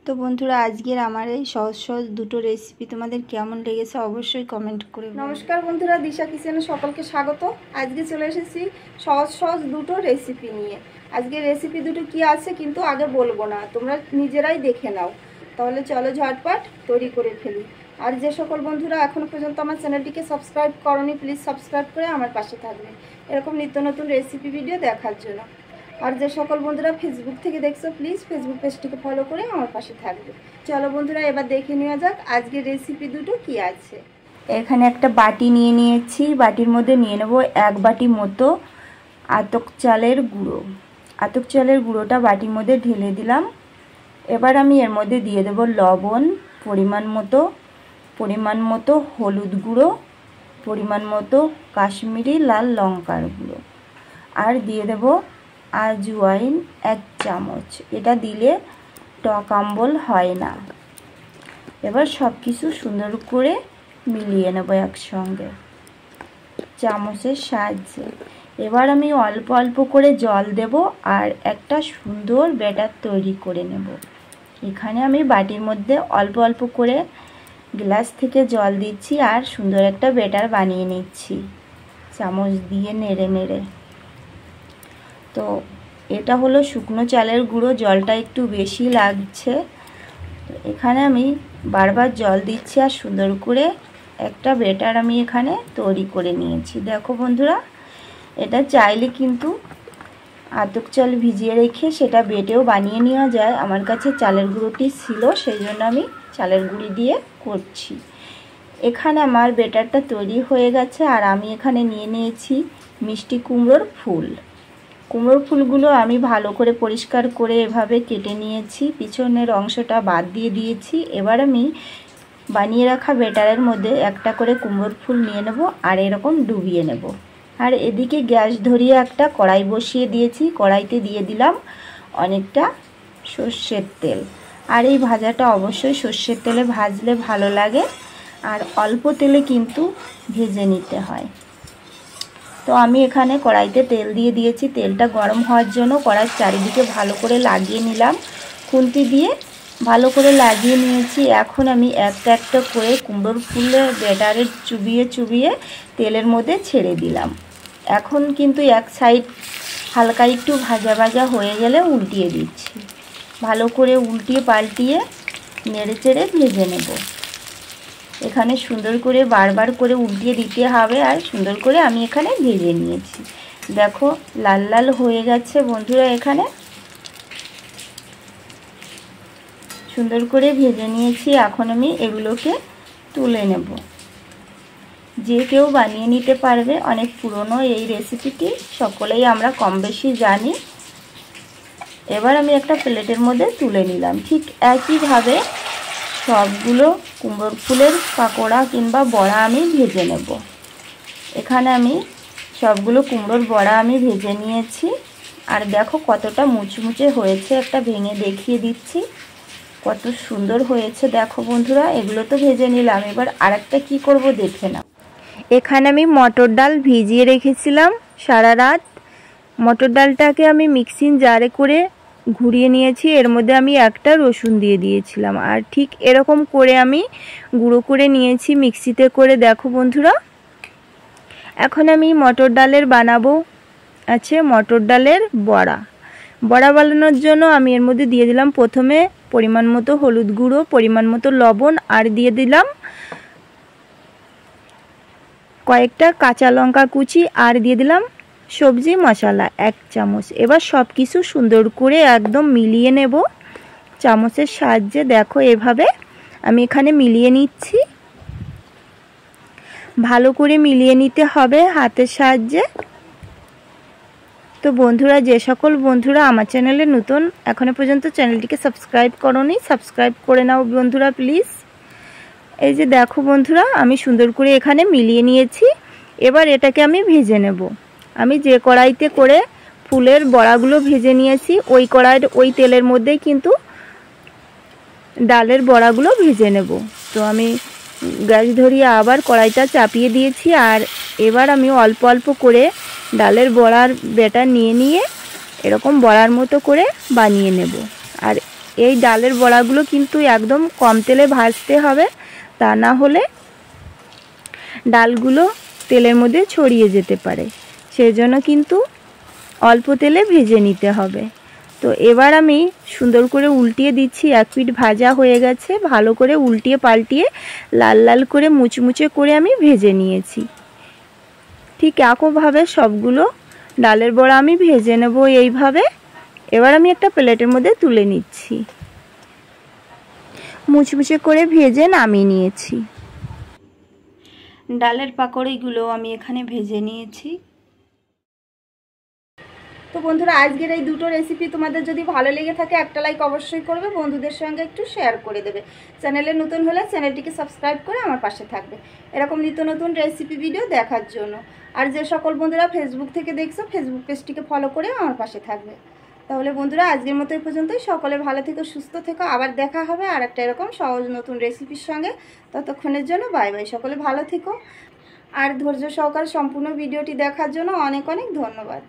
তো বন্ধুরা আজকের আমার এই সহজ সহজ দুটো রেসিপি তোমাদের কেমন লেগেছে অবশ্যই কমেন্ট করে। নমস্কার বন্ধুরা, দিশা কিচেনে সকলকে স্বাগত। আজকে চলে এসেছি সহজ সহজ দুটো রেসিপি নিয়ে। আজকে রেসিপি দুটো কি আছে কিন্তু আগে বলবো না, তোমরা নিজেরাই দেখে নাও। তাহলে চলো ঝটপট তৈরি করে ফেলি। আর যে সকল বন্ধুরা এখনও পর্যন্ত আমার চ্যানেলটিকে সাবস্ক্রাইব করোনি, প্লিজ সাবস্ক্রাইব করে আমার পাশে থাকবে এরকম নিত্য নতুন রেসিপি ভিডিও দেখার জন্য। আর যে সকল বন্ধুরা ফেসবুক থেকে দেখছো, প্লিজ ফেসবুক পেজটিকে ফলো করে আমার পাশে থাকবে। চলো বন্ধুরা এবার দেখে নেওয়া যাক আজকের রেসিপি দুটো কি আছে। এখানে একটা বাটি নিয়ে নিয়েছি, বাটির মধ্যে নিয়ে নেব 1 বাটি মতো আতপ চালের গুঁড়ো। আতপ চালের গুঁড়োটা বাটির মধ্যে ঢেলে দিলাম। এবার আমি এর মধ্যে দিয়ে দেব লবণ পরিমাণ মতো হলুদ গুঁড়ো, পরিমাণ মতো কাশ্মীরি লাল লঙ্কার গুঁড়ো, আর দিয়ে দেব আজওয়াইন 1 চামচ। এটা দিলে টক আম্বল হয় না। এবার সব কিছু সুন্দর করে মিলিয়ে নেব একসঙ্গে চামচের সাহায্যে। এবার আমি অল্প অল্প করে জল দেব আর একটা সুন্দর ব্যাটার তৈরি করে নেব। এখানে আমি বাটির মধ্যে অল্প অল্প করে গ্লাস থেকে জল দিচ্ছি আর সুন্দর একটা ব্যাটার বানিয়ে নিচ্ছি চামচ দিয়ে নেড়ে নেড়ে। তো এটা হলো শুকনো চালের গুঁড়ো, জলটা একটু বেশি লাগছে। তো এখানে আমি বারবার জল দিচ্ছি আর সুন্দর করে একটা ব্যাটার আমি এখানে তৈরি করে নিয়েছি। দেখো বন্ধুরা, এটা চাইলে কিন্তু আতপ চাল ভিজিয়ে রেখে সেটা বেটেও বানিয়ে নেওয়া যায়। আমার কাছে চালের গুঁড়োটি ছিল, সেই জন্য আমি চালের গুঁড়ি দিয়ে করছি। এখানে আমার ব্যাটারটা তৈরি হয়ে গেছে আর আমি এখানে নিয়ে নিয়েছি মিষ্টি কুমড়োর ফুল। কুমড়োর ফুলগুলো আমি ভালো করে পরিষ্কার করে এভাবে কেটে নিয়েছি, পিছনের অংশটা বাদ দিয়ে দিয়েছি। এবার আমি বানিয়ে রাখা ব্যাটারের মধ্যে একটা করে কুমড়োর ফুল নিয়ে নেব আর এরকম ডুবিয়ে নেব। আর এদিকে গ্যাস ধরিয়ে একটা কড়াই বসিয়ে দিয়েছি, কড়াইতে দিয়ে দিলাম অনেকটা সর্ষের তেল। আর এই ভাজাটা অবশ্যই সর্ষের তেলে ভাজলে ভালো লাগে, আর অল্প তেলে কিন্তু ভেজে নিতে হয়। তো আমি এখানে কড়াইতে তেল দিয়ে দিয়েছি, তেলটা গরম হওয়ার জন্য কড়াইয়ের চারিদিকে ভালো করে লাগিয়ে নিলাম, খুন্তি দিয়ে ভালো করে লাগিয়ে নিয়েছি। এখন আমি একটা একটা করে কুমড়োর ফুলের ব্যাটারে চুবিয়ে তেলের মধ্যে ছেড়ে দিলাম। এখন কিন্তু এক সাইড হালকা একটু ভাজা ভাজা হয়ে গেলে উল্টিয়ে দিচ্ছি। ভালো করে উল্টিয়ে পাল্টিয়ে নেড়ে চেড়ে ভেজে নেব। এখানে সুন্দর করে বারবার করে উল্টিয়ে দিতে হবে আর সুন্দর করে আমি এখানে ভেজে নিয়েছি। দেখো লাল লাল হয়ে গেছে বন্ধুরা, এখানে সুন্দর করে ভেজে নিয়েছি। এখন আমি এগুলোকে তুলে নেব। যে কেউ বানিয়ে নিতে পারবে, অনেক পুরনো এই রেসিপিটি, সকলেই আমরা কম বেশি জানি। এবার আমি একটা প্লেটের মধ্যে তুলে নিলাম। ঠিক একইভাবে সবগুলো কুমড়োর ফুলের পাকোড়া কিংবা বড়া আমি ভেজে নেব। এখানে আমি সবগুলো কুমড়োর বড়া আমি ভেজে নিয়েছি। আর দেখো কতটা মুচমুচে হয়েছে, একটা ভেঙে দেখিয়ে দিচ্ছি কত সুন্দর হয়েছে। দেখো বন্ধুরা, এগুলো তো ভেজে নিলাম। এবার আরেকটা কি করব দেখে নাও। এখানে আমি মটর ডাল ভিজিয়ে রেখেছিলাম সারা রাত। মটর ডালটাকে আমি মিক্সিং জারে করে ঘুরিয়ে নিয়েছি, এর মধ্যে আমি একটা রসুন দিয়ে দিয়েছিলাম আর ঠিক এরকম করে আমি গুঁড়ো করে নিয়েছি মিক্সিতে করে। দেখো বন্ধুরা, এখন আমি মটর ডালের বানাবো আছে মটর ডালের বড়া বানানোর জন্য আমি এর মধ্যে দিয়ে দিলাম প্রথমে পরিমাণ মতো হলুদ গুঁড়ো, পরিমাণ মতো লবণ, আর দিয়ে দিলাম কয়েকটা কাঁচা লঙ্কা কুচি, আর দিয়ে দিলাম সবজি মশলা 1 চামচ। এবার সব কিছু সুন্দর করে একদম মিলিয়ে নেব চামচের সাহায্যে। দেখো এভাবে আমি এখানে মিলিয়ে নিচ্ছি। ভালো করে মিলিয়ে নিতে হবে হাতের সাহায্যে। তো বন্ধুরা, যে সকল বন্ধুরা আমার চ্যানেলে নতুন, এখনো পর্যন্ত চ্যানেলটিকে সাবস্ক্রাইব করোনি, সাবস্ক্রাইব করে নাও বন্ধুরা প্লিজ। এই যে দেখো বন্ধুরা, আমি সুন্দর করে এখানে মিলিয়ে নিয়েছি। এবার এটাকে আমি ভেজে নেব। আমি যে কড়াইতে করে ফুলের বড়াগুলো ভেজে নিয়েছি ওই কড়াইয়ের ওই তেলের মধ্যেই কিন্তু ডালের বড়াগুলো ভেজে নেব। তো আমি গ্যাস ধরিয়ে আবার কড়াইটা চাপিয়ে দিয়েছি আর এবার আমি অল্প অল্প করে ডালের বড়ার ব্যাটার নিয়ে এরকম বড়ার মতো করে বানিয়ে নেব। আর এই ডালের বড়াগুলো কিন্তু একদম কম তেলে ভাজতে হবে, তা না হলে ডালগুলো তেলের মধ্যে ছড়িয়ে যেতে পারে। সেজন্য কিন্তু অল্প তেলে ভেজে নিতে হবে। তো এবার আমি সুন্দর করে উল্টিয়ে দিচ্ছি। এক পিঠ ভাজা হয়ে গেছে, ভালো করে উল্টিয়ে পাল্টিয়ে লাল লাল করে মুচমুচে করে আমি ভেজে নিয়েছি। ঠিক একইভাবে সবগুলো ডালের বড়া আমি ভেজে নেব এইভাবে। এবার আমি একটা প্লেটের মধ্যে তুলে নিচ্ছি। মুচমুচে করে ভেজে নামিয়ে নিয়েছি। ডালের পাকোড়িগুলো আমি এখানে ভেজে নিয়েছি। তো বন্ধুরা, আজকের এই দুটো রেসিপি তোমাদের যদি ভালো লেগে থাকে একটা লাইক অবশ্যই করবে, বন্ধুদের সঙ্গে একটু শেয়ার করে দেবে। চ্যানেলে নতুন হলে চ্যানেলটিকে সাবস্ক্রাইব করে আমার পাশে থাকবে এরকম নিত্য নতুন রেসিপি ভিডিও দেখার জন্য। আর যে সকল বন্ধুরা ফেসবুক থেকে দেখছো, ফেসবুক পেজটিকে ফলো করে আমার পাশে থাকবে। তাহলে বন্ধুরা, আজকের মতো এই পর্যন্তই। সকলে ভালো থেকো, সুস্থ থেকো। আবার দেখা হবে আর একটা এরকম সহজ নতুন রেসিপির সঙ্গে। ততক্ষণের জন্য বাই বাই। সকলে ভালো থেকো আর ধৈর্য সহকারে সম্পূর্ণ ভিডিওটি দেখার জন্য অনেক অনেক ধন্যবাদ।